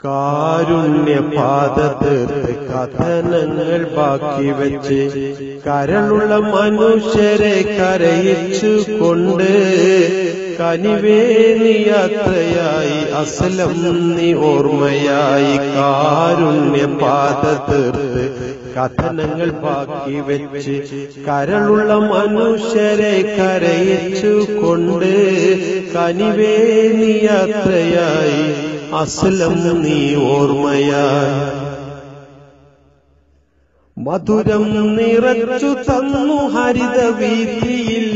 കാരുണ്യപാത തീർത്ത് കഥനങ്ങൾ ബാക്കി വെച്ച് കരളുള്ള മനുഷ്യരെ കരയിച്ചു കൊണ്ട് കനിവേ നീ യാത്രയായി അസ്ലം നീ ഓർമ്മയായി. കാരുണ്യപാത തീർത്ത് കഥനങ്ങൾ ബാക്കി വെച്ച് കരളുള്ള മനുഷ്യരെ കരയിച്ചു കൊണ്ട് കനിവേ നീ യാത്രയായി അസ്ലം നീ ഓർമ്മയായി. മധുരം നിറച്ചു തന്നു ഹരിതവീഥിയിൽ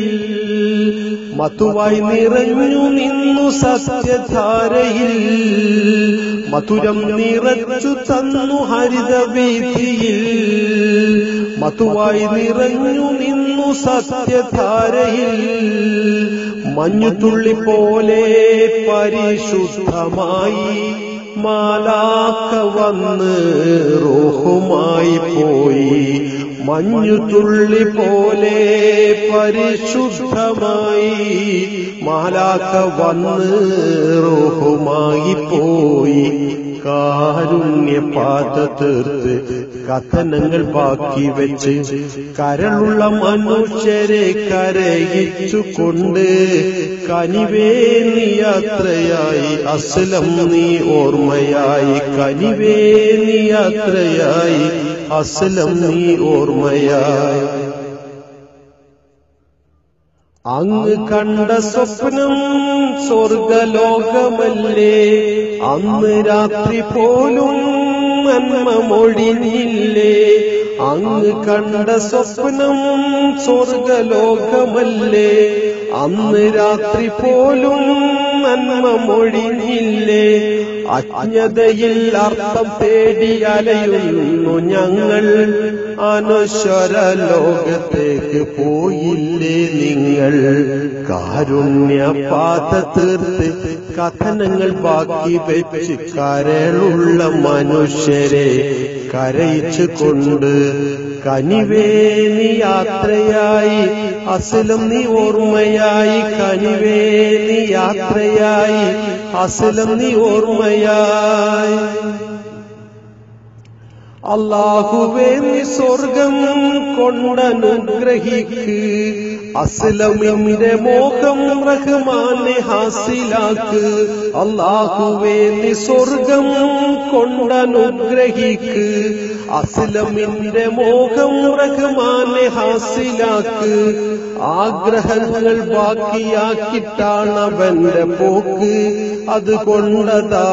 മധുവായി നിറഞ്ഞു നിന്നു സത്യധാരയിൽ. മധുരം നിറച്ചു തന്നു ഹരിതവീഥിയിൽ മധുവായി നിറഞ്ഞു നിന്നു സത്യധാരയിൽ. മഞ്ഞുതുള്ളി പോലെ പരിശുദ്ധമായി മാലാഖ വന്ന് റൂഹുമായി പോയി. മഞ്ഞുതുള്ളി പോലെ പരിശുദ്ധമായി മാലാഖ വന്ന് റൂഹുമായി പോയി. കാരുണ്യപാത തീർത്ത് കഥനങ്ങൾ ബാക്കി വെച്ച് കരളുള്ള മനുഷ്യരെ കരയിച്ചു കൊണ്ട് കനിവേ നീ യാത്രയായി അസ്ലം നീ ഓർമ്മയായി. കനിവേ നീ യാത്രയായി അസ്ലം നീ ഓർമ്മയായി. അങ്ങ് കണ്ട സ്വപ്നം സ്വർഗലോകമല്ലേ, അന്ന് രാത്രി പോലും നന്മ മൊഴിഞ്ഞില്ലേ. അങ്ങ് കണ്ട സ്വപ്നം സ്വർഗലോകമല്ലേ, അന്ന് രാത്രി പോലും നന്മ മൊഴിഞ്ഞില്ലേ. അജ്ഞതയിൽ അർത്ഥം തേടി അലയുന്നു ഞങ്ങൾ, അനശ്വര ലോകത്തേക്ക് പോയില്ലേ നിങ്ങൾ. കാരുണ്യപാത തീർത്ത് കഥനങ്ങൾ ബാക്കി വെച്ച് കരളുള്ള മനുഷ്യരെ കരയിച്ചു കൊണ്ട് കനിവേ നീ യാത്രയായി അസ്ലം നീ ഓർമ്മയായി. കനിവേ നീ യാത്രയായി അസ്ലം നീ ഓർമ്മയായി. അല്ലാഹുവേ നീ സ്വർഗം കൊണ്ടനുഗ്രഹിക്ക്, അസ്ലമിന്റെ മോഹം റഹ്മാനെ ഹാസിലാക്ക്. അല്ലാഹുവേ നീ സ്വർഗം കൊണ്ടനുഗ്രഹിക്ക്, അസ്ലമിന്റെ മോഹം റഹ്മാനെ ഹാസിലാക്ക്. ആഗ്രഹങ്ങൾ ബാക്കിയാക്കിട്ടാണ് അവന്റെ പോക്ക്, അതുകൊണ്ടതാ